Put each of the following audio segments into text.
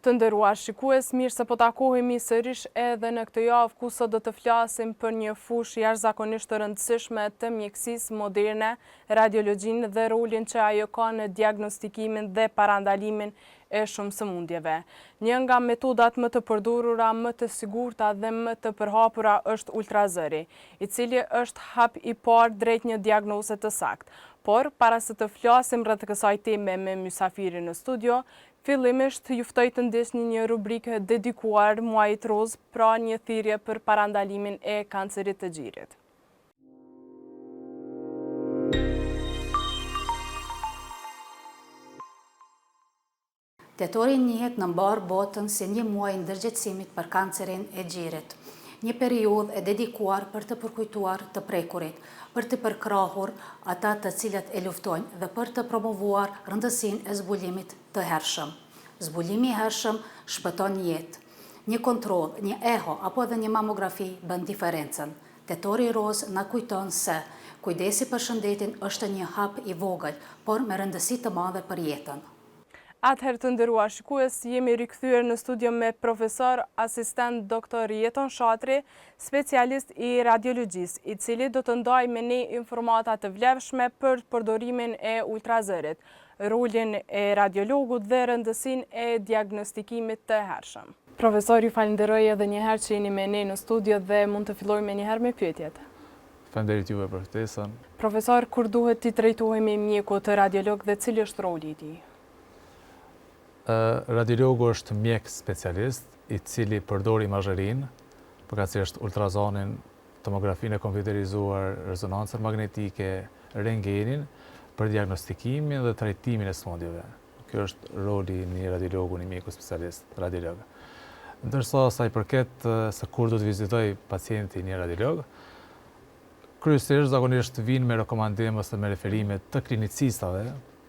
Të nderuar shikues, mirë se po takohemi sërish edhe në këtë javë ku sot do të flasim për një fushë jashtëzakonisht të rëndësishme të mjekësisë moderne, radiologjinë dhe rolin që ajo ka në diagnostikimin dhe parandalimin e shumë sëmundjeve. Një nga metodat më të përdorura, më të sigurta dhe më të përhapura është ultrazëri, i cili është hap i parë drejt një diagnoze të saktë. Por, para se të flasim rreth kësaj teme me mysafirin në studio, fillimisht ju ftoj të ndjesni një rubrikë dedikuar muajit roz, pra një thirrje për parandalimin e kancerit të gjirit. Tetori njihet në mbarë botën si një muaj ndërgjegjësimit për kancerin e gjirit. Një periudhë e dedikuar për të përkujtuar të prekurit, për të përkrahur ata të cilët e luftojnë dhe për të promovuar rëndësinë e zbulimit të hershëm. Zbulimi i hershëm shpëton jetë. Një kontroll, një eho apo edhe një mamografi bën diferencën. Tetori roz na kujton se kujdesi për shëndetin është një hap i vogël, por me rëndësi të madhe për jetën. Atëherë të nderuar shikues, jemi rikthyer në studio me profesor asistent doktor Jeton Shatri, specialist i radiologjisë, i cili do të ndajë me ne informata të vlefshme për përdorimin e ultrazërit, rolin e radiologut dhe rëndësinë e diagnostikimit të hershëm. Profesor, ju falenderoj edhe një herë që jeni me ne në studio dhe mund të fillojmë me një herë me pyetjet. Falenderit juve për ftesën. Profesor, kur duhet të trajtohemi mjeku të radiolog dhe cili është roli i tij? Radiologu është mjek specialist i cili përdor imazherinë, përkatësisht ultrazonin, tomografinë e kompjuterizuar, rezonancën magnetike, rentgenin për diagnostikimin dhe trajtimin e sëmundjeve. Ky është roli i një radiologu, një mjeku specialist radiolog. Ndërsa sa i përket se kur do të vizitoj pacienti një radiolog, kryesisht zakonisht vinë me rekomandim ose me referime të klinicistave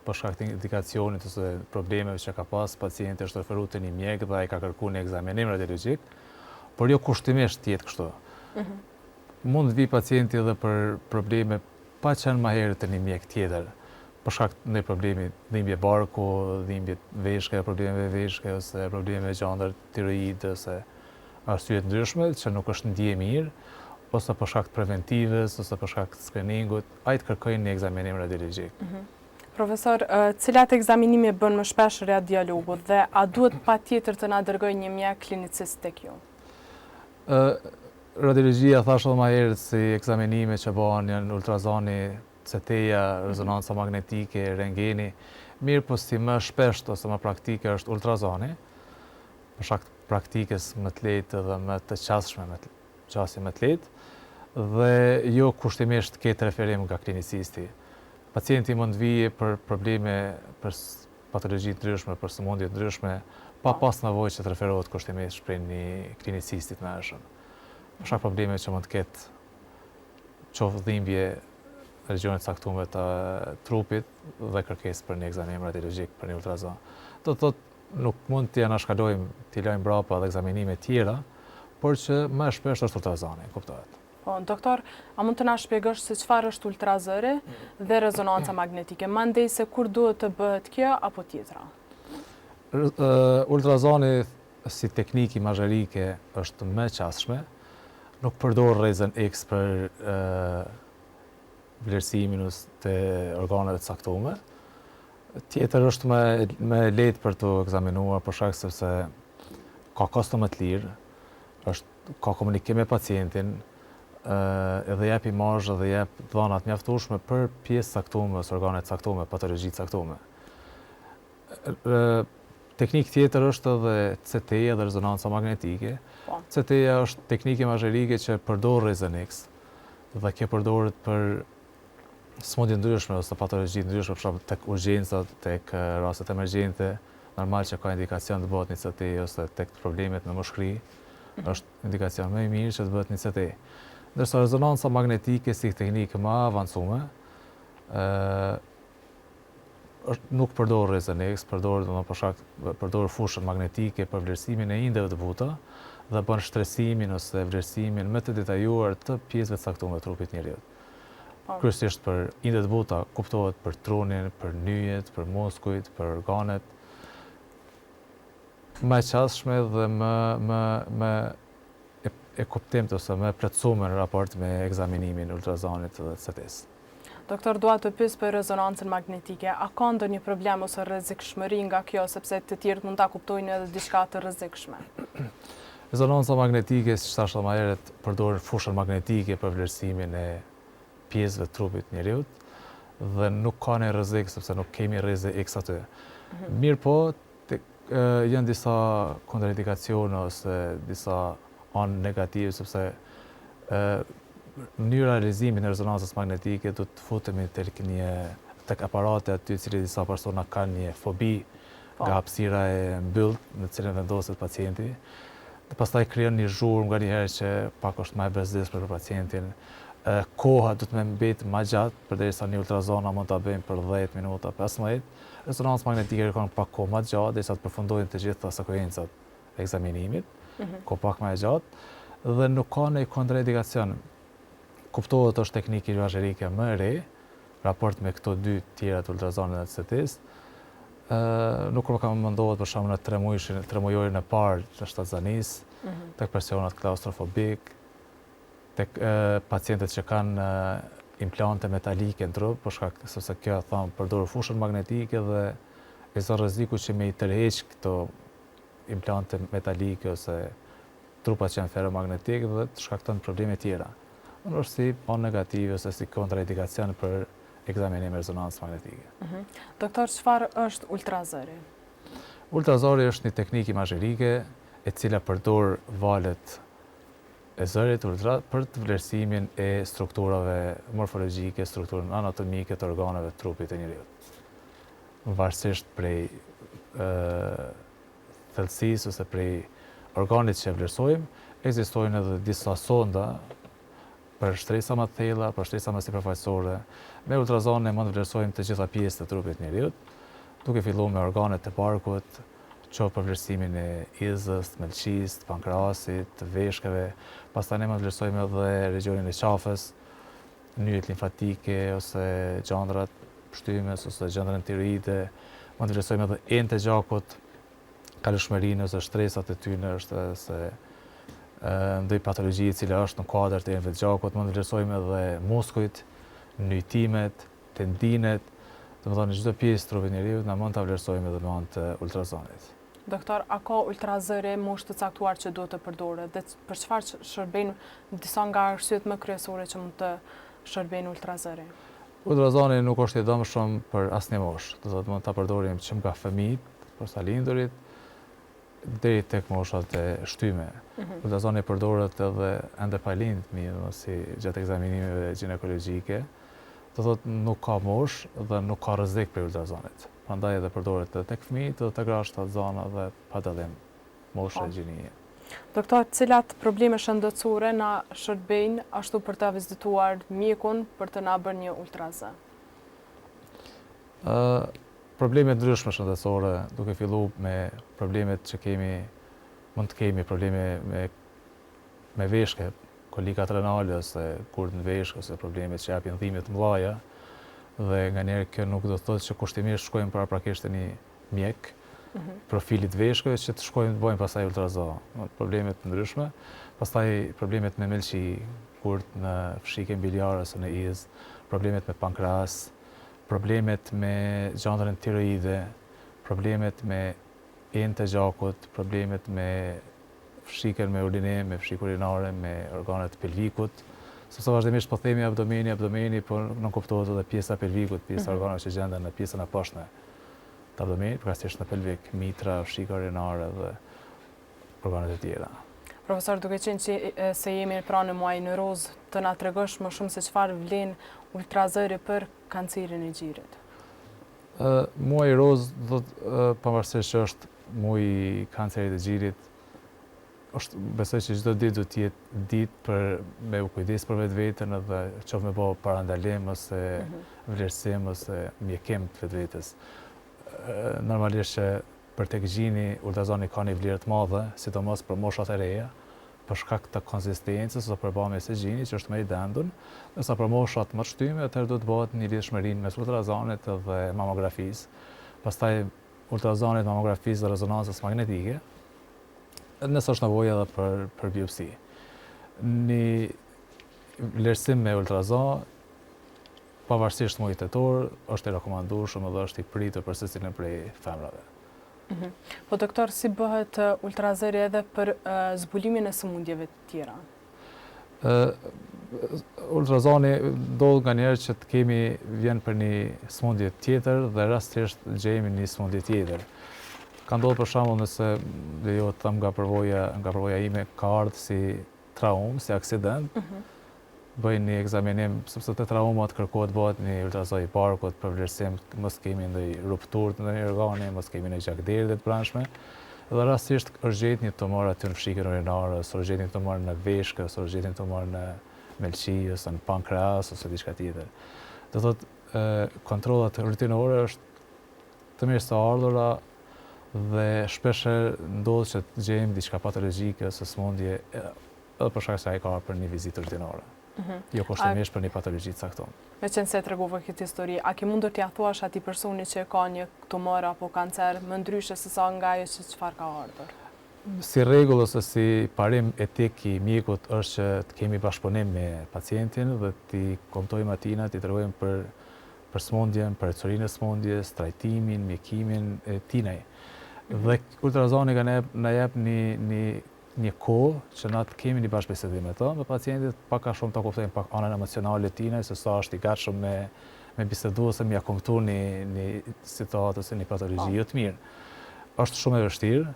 për shkak të indikacionit ose problemeve që ka pas pacienti, është referuar te një mjek dhe ai ka kërkuar një ekzamenim radiologjik, por jo kushtimisht të jetë kështu. Mund të vi pacienti edhe për probleme pa qenë më herët te një mjek tjetër, për shkak të një problemi dhimbje barku, dhimbje veshke, probleme veshke ose probleme gjandër tiroid ose arsye të ndryshme që nuk është ndje mirë, ose për shkak të preventives ose për shkak të screeningut, ai të kërkojnë një ekzamenim radiologjik. Profesor, cilat ekzaminime bën më shpesh radiologu dhe a duhet patjetër të na dërgojë një mjek klinicist tek ju? Radiologjia, thash edhe më herët, si ekzaminime që bëhen janë ultrazoni, CT-ja, rezonanca magnetike, rentgeni. Mirë, po si më shpesh ose më praktike është ultrazoni, për shkak të praktikës më të lehtë dhe më të qasshme, qasje më të lehtë, dhe jo kushtimisht ketë referim nga klinicisti. Pacienti mund të vijë për probleme, për patologji të ndryshme, për sëmundje të ndryshme, pa pas nevojë që të referohet kushtimisht prej një klinicistit më hershëm. Për shkak probleme që mund të ketë qoftë dhimbje regionet caktuar të trupit dhe kërkesë për një ekzamin radiologjik, për një ultrazon. Do të thotë nuk mund t'i anashkalojmë, t'i lajmë brapa dhe ekzaminime tjera, por që më shpesh është ultrazoni, kuptohet. Po, doktor, a mund të na shpjegosh se çfarë është ultrazëri dhe rezonanca magnetike, mandej se kur duhet të bëhet kjo apo tjetra? Ultrazoni si teknikë imazherike është më e qasshme, nuk përdor rrezën X për vlerësimin të organeve të caktuara. Tjetër është më lehtë për të ekzaminuar për shkak se ka kosto më të lirë, ka komunikim me pacientin, edhe jep imazh dhe jep dhëna të mjaftueshme për pjesë caktuar ose organe të caktuara, patologji të caktuara. Teknikë tjetër është edhe CT-ja dhe rezonanca magnetike. CT-ja është teknikë imazherike që përdor rrezën X dhe kjo përdoret për sëmundje ndryshme ose patologji ndryshme, për shembull tek urgjencat, tek rastet emergjente, normal që ka indikacion të bëhet një CT ose tek problemet në moshkri, është indikacion më i mirë që të bëhet një CT. Ndërsa rezonanca magnetike si teknikë më avancuar, nuk përdor rrezën X, përdor fushën magnetike për vlerësimin e indeve të buta dhe bën shtresimin ose vlerësimin më të detajuar të pjesëve të caktuara të trupit njerëzit. Kryesisht për indet të buta kuptohet për trunin, për nyjet, për muskujt, për organet. më e qasshme dhe më e kuptimt ose më plotësuar në raport me ekzaminimin ultrazonit të CT-s. Doktor, dua të pyes për rezonancën magnetike. A ka ndonjë problem ose rrezikshmëri nga kjo, sepse të tjerët mund ta kuptojnë edhe diçka të rrezikshme? Rezonanca magnetike, siç thashë më herët, përdor fushën magnetike për vlerësimin e pjesëve të trupit të njerëzit dhe nuk ka ne rrezik sepse nuk kemi rrezik X aty. Mirë po, janë disa kontraindikacione ose disa anë negative sepse mënyra e realizimit në rezonancës magnetike do të futemi tek aparate aty cili disa persona kanë një fobi nga hapësira e mbyllët në cilën vendoset pacienti. Dhe pastaj krijon një zhurmë nganjëherë që pak është më e bezdisshme për pacientin. Koha do të më mbetë më gjatë përderisa një ultrazona mund ta bëjmë për 10 minuta, 15. Rezonancë magnetike kërkon pak kohë më gjatë derisa të përfundojnë të gjitha sekuencat e ekzaminimit, kohë pak më e gjatë dhe nuk ka ndonjë kontraindikacion. Kuptohet është teknikë imagjerike më e re, raport me këto dy tjera të ultrazonit dhe CT-s. Nuk kam mendohet për shembull në 3 mujorin e parë të shtatzanisë, tek personat klaustrofobik, tek pacientët që kanë implante metalike në trup, për shkak sepse kjo përdor fushën magnetike dhe ekziston rreziku që me i tërheq këto implante metalike ose trupat që janë ferromagnetik dhe të shkakton probleme tjera. Është si pa negative ose si kontraindikacion për ekzaminim me rezonancë magnetike. Doktor, çfarë është ultrazëri? Ultrazori është një teknikë imazherike e cila përdor valët e zërit për të vlerësimin e strukturave morfologjike, strukturën anatomike të organeve të trupit të njerëzit. Varësisht prej thellësisë ose prej organit që vlerësojmë, ekzistojnë edhe disa sonda për shtresa më të thella, për shtresa më sipërfaqësore. Me ultrazon ne mund të vlerësojmë të gjitha pjesët e trupit të njerëzit, duke filluar me organet e barkut, qoftë për vlerësimin e izës, melçisë, pankrasit, të veshkave. Pastaj ne mund të vlerësojmë edhe regionin e qafës, nyjet limfatike ose gjandrat pshtymes ose gjandrat tiroide. Mund të vlerësojmë edhe enë të gjakut, kalushmërinë ose shtresat e tyre, është se ndonjë patologji e cila është në kuadër të enëve të gjakut, mund të vlerësojmë edhe muskujt, nyjtimet, tendinet, domethënë çdo pjesë të trupit të njeriu na mund ta vlerësojmë edhe me anë të ultrazonit. Doktor, a ka ultrazëri moshë të caktuar që duhet të përdoret dhe për çfarë shërbejnë disa nga arsyet më kryesore që mund të shërbejnë ultrazëri? Ultrazoni nuk është i domshëm për asnjë moshë, do të thotë mund ta përdorim që nga fëmijët, posa lindurit, deri tek moshat e shtyme. Ultrazoni përdoret edhe ende pa lind fëmijë, si gjatë ekzaminimeve ginekologjike. Do thotë nuk ka moshë dhe nuk ka rrezik për ultrazonit. Prandaj edhe përdoret edhe tek fëmijët, edhe tek grashtat zana dhe pa dallim moshe gjinie. Doktor, cilat probleme shëndetësore na shërbejnë ashtu për ta vizituar mjekun për të na bërë një ultrazë? Probleme ndryshme shëndetësore, duke filluar me problemet që mund të kemi probleme me veshke, kolikat renale ose kurth në veshkë ose probleme që japin dhimbje të mëdha, dhe nganjëherë kjo nuk do të thotë që kushtimisht shkojmë paraprakisht te një mjek profilit veshkëve që të shkojmë të bëjmë pastaj ultrazë. Probleme të ndryshme, pastaj problemet me melçi, kurth në fshikjen biliare ose në izë, problemet me pankreas, problemet me gjandrën tiroide, problemet me enë të gjakut, problemet me fshikjen me urinim, me fshikje urinare, me organet pelvikut. Sepse vazhdimisht po themi abdomeni, po nuk kuptohet edhe pjesa e pelvikut, pjesa e organeve që gjenden në pjesën e poshtme të abdomenit, përkatësisht në pelvik, mitra, fshikja urinare dhe organet e tjera. Profesor, duke qenë që se jemi pranë në muajin e rozë, të na tregosh më shumë se çfarë vlen ultrazëri për kancerin e gjirit? Muaji i rozë do të pavarësisht që është muaji i kancerit të gjirit, besoj që çdo ditë do të jetë ditë për me u kujdes për vetveten edhe qoftë me bë parandalim ose vlerësim ose mjekim të vetvetes. Normalisht që për tek gjini ultrazoni ka një vlerë të madhe, sidomos për moshat e reja, për shkak të konsistencës ose përbamjes së gjinit që është më i dendur, ndërsa për moshat më të shtyme atëherë do të bëhet një lidhshmërinë mes ultrazonit dhe mamografisë. Pastaj ultrazonit, mamografisë dhe rezonancës magnetike nëse është nevoja edhe për biopsi. Një vlerësim me ultrazon, pavarësisht muajit tetor, është i rekomandueshëm edhe është i pritur për secilin prej femrave. Po doktor, si bëhet ultrazëri edhe për zbulimin e sëmundjeve të tjera? Ultrazoni ndodh nganjëherë që të vjen për një sëmundje tjetër dhe rastisht gjejmë një sëmundje tjetër. Ka ndodhur për shembull nëse lejohet të them nga përvoja ime ka ardhur si traumë, si aksident. Bëjnë një ekzaminim, sepse të traumat kërkohet bëhet një ultrazon i barkut për vlerësim, mos kemi ndonjë rupturë të ndonjë organi, mos kemi në gjakderdhje të brendshme. Dhe rastisht është gjetur një tumor aty në fshikën urinare, ose është gjetur një tumor në veshkë, ose është gjetur një tumor në melçi, ose në pankreas, ose diçka tjetër. Do thotë kontrollat rutinore është të mirë së ardhura dhe shpesh ndodh që të gjejmë diçka patologjike ose sëmundje edhe për shkak se ai ka për një vizitë rutinore. Jo kushtimisht për një patologji të caktuar. Meqense tregova këtë histori, a ke mundur t'ia thuash atij personi që ka një tumor apo kancer më ndryshe se sa nga ajo që çfarë ka ardhur? Si rregull ose si parim etik i mjekut është që të kemi bashkëpunim me pacientin dhe t'i kontojmë atina, t'i tregojmë për sëmundjen, për ecurinë e sëmundjes, trajtimin, mjekimin e tinaj. Dhe ultrazoni na jep një kohë që na të kemi një bashkëbisedim me to, me pacientit pak a shumë ta kuptojmë pak anën emocionale të tinaj, se sa është i gatshëm me bisedu ose me akunktu një situatë ose një patologji jo të mirë. Është shumë e vështirë,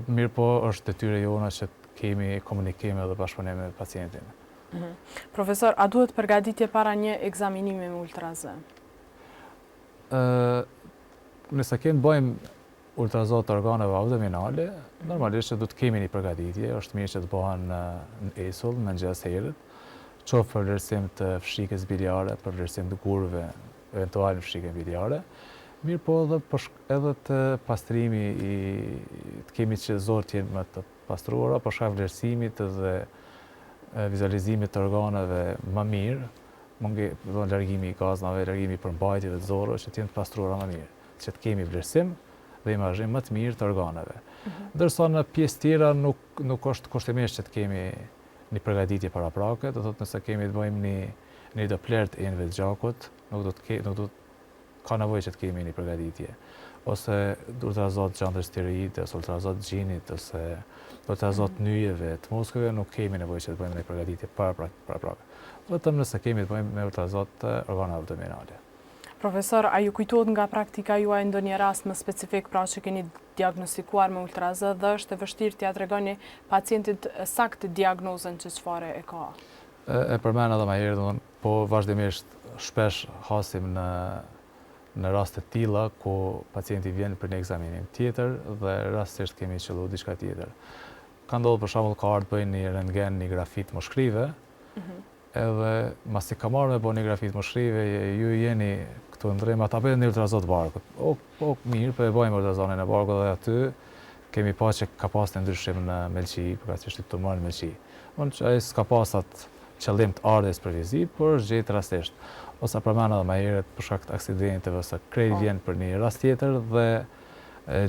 mirë po është detyra jona që të kemi komunikim edhe bashkëpunim me pacientin. Profesor, a duhet përgatitje para një ekzaminimi me ultrazon? Nëse bëjmë ultrazon të organeve abdominale, normalisht që du të kemi një përgatitje, është mirë që të bëhen në esull, me mëngjes herët, qoftë për vlerësim të fshikës biliare, për vlerësim të gurëve, eventual në fshikën biliare, mirë po edhe të pastrimi, të kemi që zorë tjenë më të pastruara, për shkak vlerësimit dhe vizualizimit të organeve më mirë, largimi i gaznave, largimi i përmbajtjeve të zorëve, që tjenë të pastruara më mirë, që të kemi vlerësim dhe imazhim më të mirë të organeve. Ndërsa në pjesë tjera nuk është kushtimisht që të kemi një përgatitje paraprake, do thotë nëse kemi të bëjmë një doppler të enëve të gjakut, nuk ka nevojë që të kemi një përgatitje. Ose ultrazon të qendrës tiroide, ose ultrazon të gjinit, ose ultrazon të nyjeve, të muskujve, nuk kemi nevojë që të bëjmë një përgatitje paraprake. Vetëm nëse kemi të bëjmë me ultrazon të organeve abdominale. Profesor, a ju kujtohet nga praktika juaj ndonjë rast më specifik pra që keni diagnostikuar me ultrazon dhe është e vështirë t'ia tregoni pacientit saktë diagnozën që çfarë e ka? E përmend edhe më herë, po vazhdimisht shpesh hasim në raste të tilla ku pacienti vjen për një ekzaminim tjetër dhe rastisht kemi qelluar diçka tjetër. Ka ndodhur për shembull ka ardhur bëjnë një rentgen, një grafit moshkrive, edhe masi ka marrë me bëni grafit moshkrive, ju jeni këtu ndrejmë, ata bëjnë një ultrazon të barkut. O mirë, po e bëjmë ultrazonin e barkut dhe aty kemi pa që ka pas të ndryshim në melçi, përkatësisht tumor në melçi. Që ai s'ka pas atë qëllim të ardhes për vizitë, por është gjetur rastisht. Ose përmend edhe më herët për shkak të aksidenteve ose krejt vjen për një rast tjetër dhe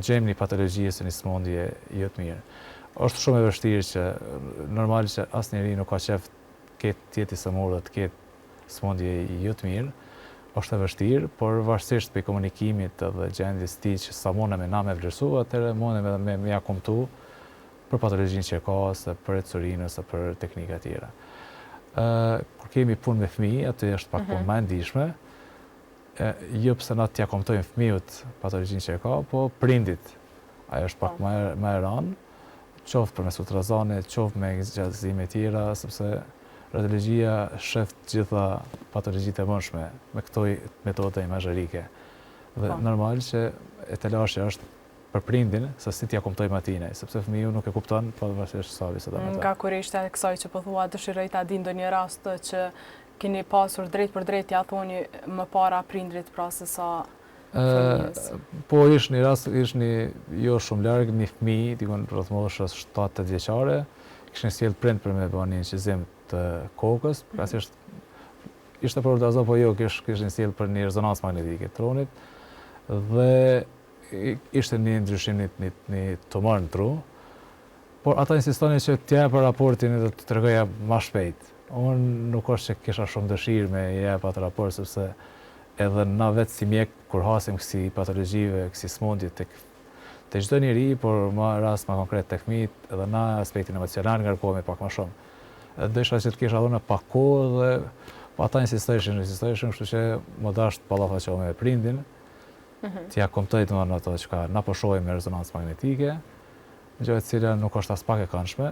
gjejmë një patologji ose një sëmundje jo të mirë. Është shumë e vështirë që normal që asnjëri nuk ka qef të jetë i sëmurë dhe të ketë sëmundje jo të mirë. Është e vështirë, por varsisht për komunikimit dhe gjendjes tij që sa mundem na me vlerësu, atëherë mundem edhe me ia kumtu për patologjinë që ka, ose për ecurinë, ose për teknika tjera. Kur kemi punë me fëmijë, aty është pak punë më e ndihshme. Jo pse na t'ia kumtojmë fëmijët patologjinë që ka, po prindit. Ajo është pak më e rëndë, qoftë përmes ultrazonit, qoftë me zgjatësime tjera, sepse radiologjia shef të gjitha patologjitë e mëndshme me këto metode imazherike. Dhe normal që etalazhi është për prindin se si t'ia kumtojmë atij, sepse fëmiu nuk e kupton pavarësisht sa vite ta më. Nga kur ishte kësaj që po thua, dëshiroj ta di ndonjë rast që keni pasur drejt për drejt t'ia thoni më para prindrit pra se sa fëmijës. Po ishte një rast, ishte një jo shumë larg, një fëmijë, diku rreth moshës 7-8 vjeçare, kishin sjell prind për me bënë një inqizim të kokës, përkatësisht ishte për ultrazon, po jo, kishin sjell për një rezonancë magnetike të tronit dhe ishte një ndryshim, një tumor në tru por ata insistoni që t'jep raportin dhe të tregoja ma shpejt. Unë nuk është që kisha shumë dëshirë me jep atë raport, sepse edhe na vetë si mjek, kur hasim kësi patologjive, kësi smundje të çdo njeri, por ma rast ma konkret të fëmijët, edhe na aspektin emocional ngarkohemi pak ma shumë. Edhe dësha që të kisha dhënë pak kohë dhe ata insistojshin, kështu që më dasht ballafaqohem me prindin, t'ja kuptoj domethënë ato që na po shohim me rezonancë magnetike, gjë e cila nuk është as pak e këndshme,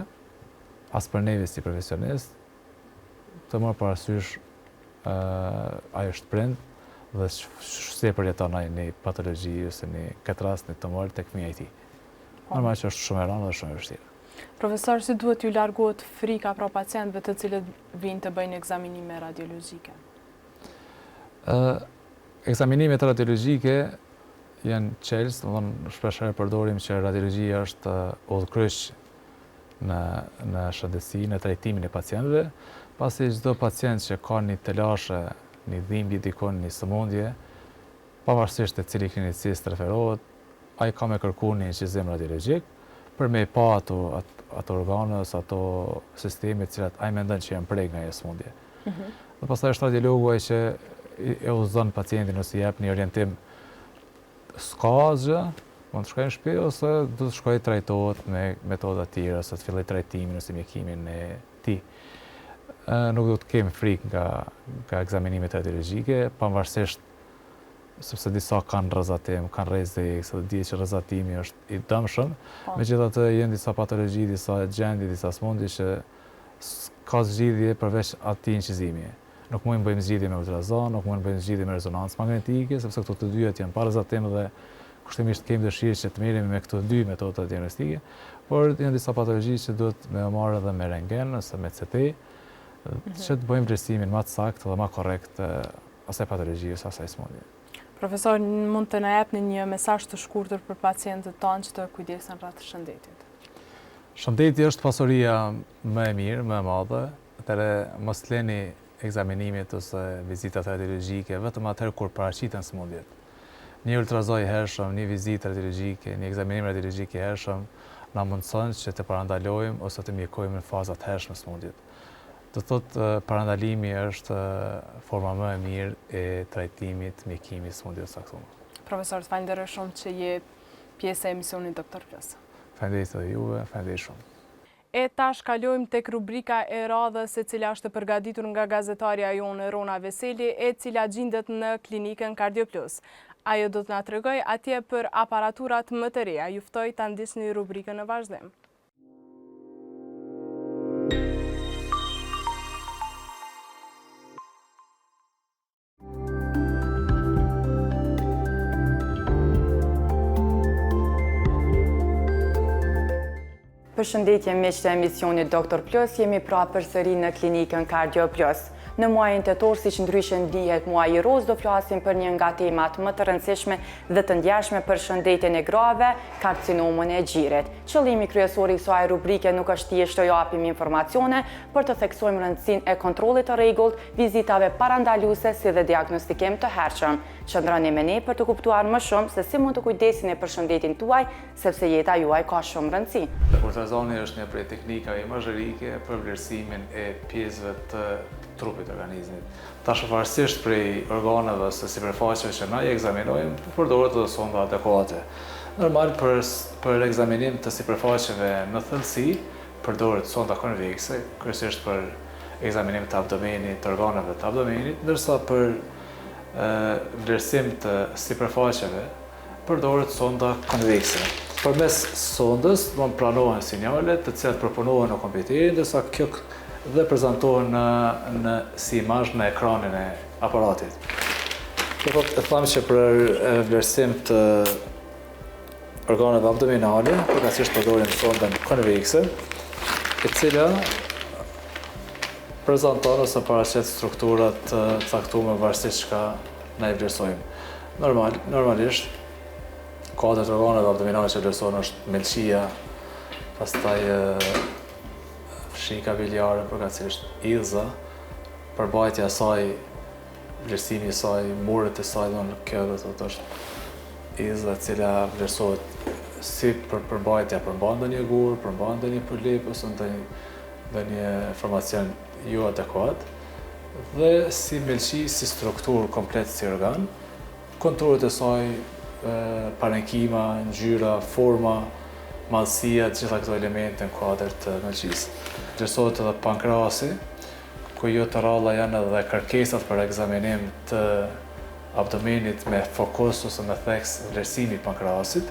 as për neve si profesionist, të marrë parasysh ajo është prind dhe se përjeton ai një patologji ose në këtë rast në tumor tek fëmia e tij. Normal që është shumë e rëndë dhe shumë e vështirë. Profesor, si duhet ju largohet frika pra pacientëve të cilët vinë të bëjnë ekzaminime radiologjike? Ekzaminimet radiologjike janë qelës, shpeshherë përdorim që radiologjia është udhkryq në shëndetësi, në trajtimin e pacientëve, pasi çdo pacient që ka një telashe, një dhimbje dikon, një sëmundje, pavarësisht e cili klinicist referohet, ai ka me kërku një incizim radiologjik për me pa ato organës, ato sisteme cilat ai mendon që janë prek nga ajo sëmundje. Dhe pastaj është radiologu ai që e udhëzon pacientin ose i jep një orientim, s'ka asgjë, mund të shkojë në shtëpi ose do të shkojë trajtohet me metoda të tjera, ose të filloj trajtimin ose mjekimin e tij. Nuk do të kemi frikë nga ekzaminimet radiologjike, pavarësisht sepse disa kanë rrezatim, kanë rrezik, se dihet që rrezatimi është i dëmshëm, megjithatë janë disa patologji, disa gjendje, disa smundje që ka zgjidhje përveç atij incizimi. Nuk mundem bëjmë zgjidhje me ultrazon, nuk mundem bëjmë zgjidhje me rezonancë magnetike, sepse këto të dyja janë pa rrezatim dhe kushtimisht kemi dëshirë që të merremi me këto dy metoda diagnostike, por janë disa patologji që duhet me marrë edhe me rentgen ose me CT, që të bëjmë vlerësimin më të saktë dhe më korrekt asaj patologji ose asaj smundje. Profesor, mund të na jepni një mesazh të shkurtër për pacientët tanë që të kujdesen rreth shëndetit? Shëndeti është pasuria më e mirë, më e madhe, atëherë mos lëni ekzaminimet ose vizitat radiologjike vetëm atëherë kur paraqiten smundjet. Një ultrazon i hershëm, një vizitë radiologjike, një ekzaminim radiologjik i hershëm na mundson që të parandalojmë ose të mjekojmë në fazat hershme smundjet. Do thotë parandalimi është forma më e mirë e trajtimit, mjekimit smundjeve të caktuara. Profesor, të falenderoj shumë që je pjesë e emisionit Doktor Plus. Faleminderit edhe juve, faleminderit shumë. E tash kalojmë tek rubrika e radhës e cila është përgatitur nga gazetarja jonë Rona Veseli, e cila gjendet në klinikën Cardio Plus. Ajo do të na tregoj atje për aparaturat më të reja. Ju ftoj ta ndiqni rubrikën në vazhdim. Përshëndetje miq të emisionit Doktor Plus, jemi pra përsëri në klinikën Cardio Plus. Në muajin tetor, siç ndryshe ndihet muaji i rozë, do flasim për një nga temat më të rëndësishme dhe të ndjeshme për shëndetjen e grave, karcinomën e gjirit. Qëllimi kryesor i kësaj rubrike nuk është thjesht të japim informacione, por të theksojmë rëndësinë e kontrollit të rregullt, vizitave parandaluese si dhe diagnostikim të hershëm. Qëndroni me ne për të kuptuar më shumë se si mund të kujdesini për shëndetin tuaj, sepse jeta juaj ka shumë rëndësi. Ultrazoni është një prej teknikave imagjërike për vlerësimin e pjesëve të trupit organizmit. Tash pavarësisht prej organeve ose sipërfaqeve që na i ekzaminojmë, përdoret edhe sonda adekuate. Normal për ekzaminim të sipërfaqeve në thellësi, përdoret sonda konvekse, kryesisht për ekzaminim të abdomenit, të organeve të abdomenit, ndërsa për vlerësim të sipërfaqeve përdoret sonda konvekse. Përmes sondës pranohen sinjalet të cilat përpunohen në kompjuterin, ndërsa kjo dhe prezantohen si imazh në ekranin e aparatit. E thamë që për vlerësim të organeve abdominale, përkatësisht përdorim sondën konvekse, e cila prezanton ose paraqet strukturat të caktuara varësisht çka na i vlerësojmë. Normalisht kodrat e organeve abdominale që vlerësohen është melçia, pastaj shika biliare, përkatësisht idhza, përbajtja e saj, vlerësimi i saj, muret e saj, kjo do të thotë është idhza e cila vlerësohet si përmbajtja përmban ndonjë gur, përmban ndonjë përlip ose ndonjë informacion jo adekuat, dhe si melqi, si strukturë komplet si organ, konturet e saj, parenkima, ngjyra, forma, madhësia, të gjitha këto elemente në kuadër të melqisë. Vlerësohet edhe pankrasi, ku jo të ralla janë edhe kërkesat për ekzaminim të abdomenit me fokus ose me theks vlerësimi i pankrasit,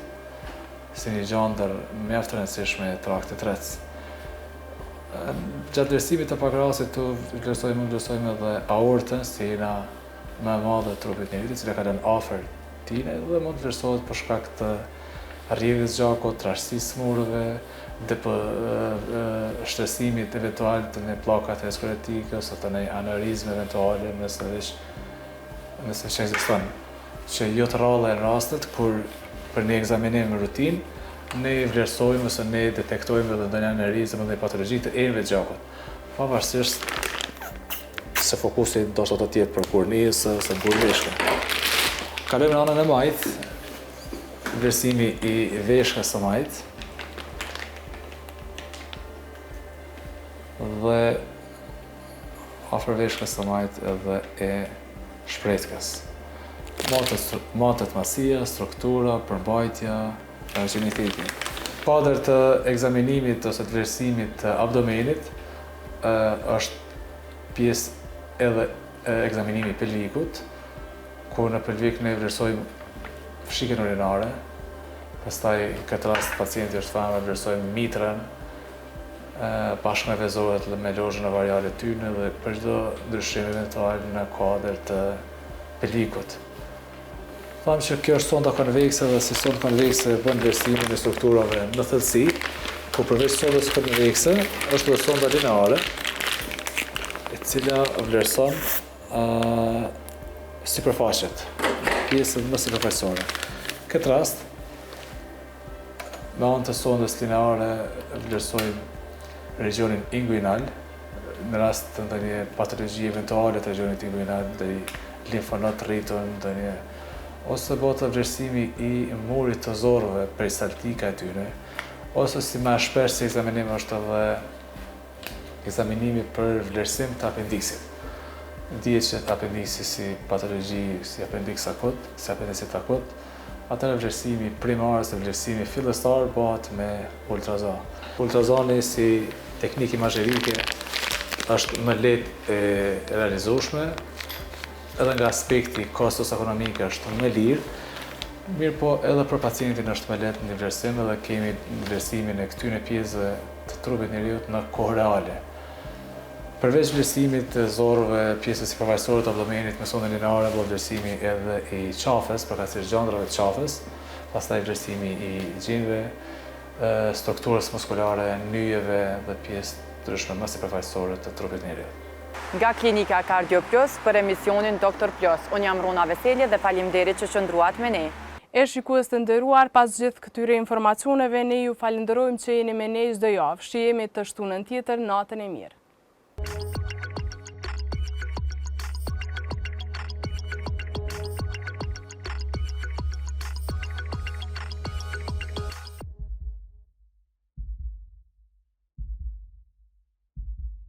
si një gjandër mjaft e rëndësishme e traktit rec. Gjatë vlerësimit të pankrasit vlerësojmë edhe aortën, si jena më e madhe e trupit njerit, cila ka lënë afër tine, dhe mund të vlerësohet për shkak të rrjedhjes gjakut, trashësisë smurëve, dhe për shtresimit eventual të një plakat eskuretike ose të një aneurizme eventuale nëse që ekziston. Që jo të ralla e në rastet kur për një ekzaminim rutin ne vlerësojmë ose ne detektojmë edhe ndonjë aneurizëm dhe patologji të enëve të gjakut. Pavarësisht se fokusi ndoshta do të jetë për kornisë ose burveshka. Kalojmë në anën e majtë, vlerësimi i veshkës së majtë, dhe afër veshkës së majtë edhe e shpretkës. Matët masia, struktura, përmbajtja, gjeniteti. Padër të ekzaminimit ose të vlerësimit të abdomenit është pjesë edhe ekzaminimi pelvikut, ku në pelvik ne vlerësojmë fshikjen urinare, pastaj këtë rast pacienti është famë vlerësojmë mitrën, bashkë me vezohet me lozhën e variale tyne dhe për çdo ndryshim eventual në kuadër të pelvikut. Thamë që kjo është sonda konvekse dhe si sonda konvekse bën vlerësimin e strukturave në thellësi, ku përveç sondës konvekse është edhe sonda lineare, e cila vlerëson sipërfaqet, pjesën më sipërfaqësore. Këtë rast, me anë të sondës lineare vlerësojmë regionin inguinal, në rast të ndonjë patologji eventuale të regionit inguinal, ndonjë limfonod rritur, ose bëhet vlerësimi i murit të zorrëve peristaltika e tyre, ose si më shpesh si ekzaminim është edhe ekzaminimi për vlerësim të apendiksit. Dihet që apendiksi si patologji, si apendiks akut, si apendicit akut, atëherë vlerësimi primar ose vlerësimi fillestar bëhet me ultrazon. Ultrazoni si teknikë imazherike është më lehtë e realizueshme, edhe nga aspekti kostos ekonomik është më lirë, mirë po edhe për pacientin është më lehtë në vlerësim edhe kemi vlerësimin e këtyre pjesëve të trupit njeriut në kohë reale. Përveç vlerësimit të zorrëve, pjesës sipërfaqësore të abdomenit me sondën lineare, bëhet vlerësimi edhe i qafës, përkatësisht gjandrave të qafës, pastaj vlerësimi i gjinëve, strukturës muskulare, nyjeve dhe pjesë ndryshme më sipërfaqësore të trupit njeriut. Nga klinika Cardio Plus për emisionin Doktor Plus, unë jam Rona Veselje dhe faleminderit që qëndruat me ne. E shikues të nderuar, pas gjithë këtyre informacioneve, ne ju falenderojmë që jeni me ne çdo javë. Shihemi të shtunën tjetër, natën e mirë.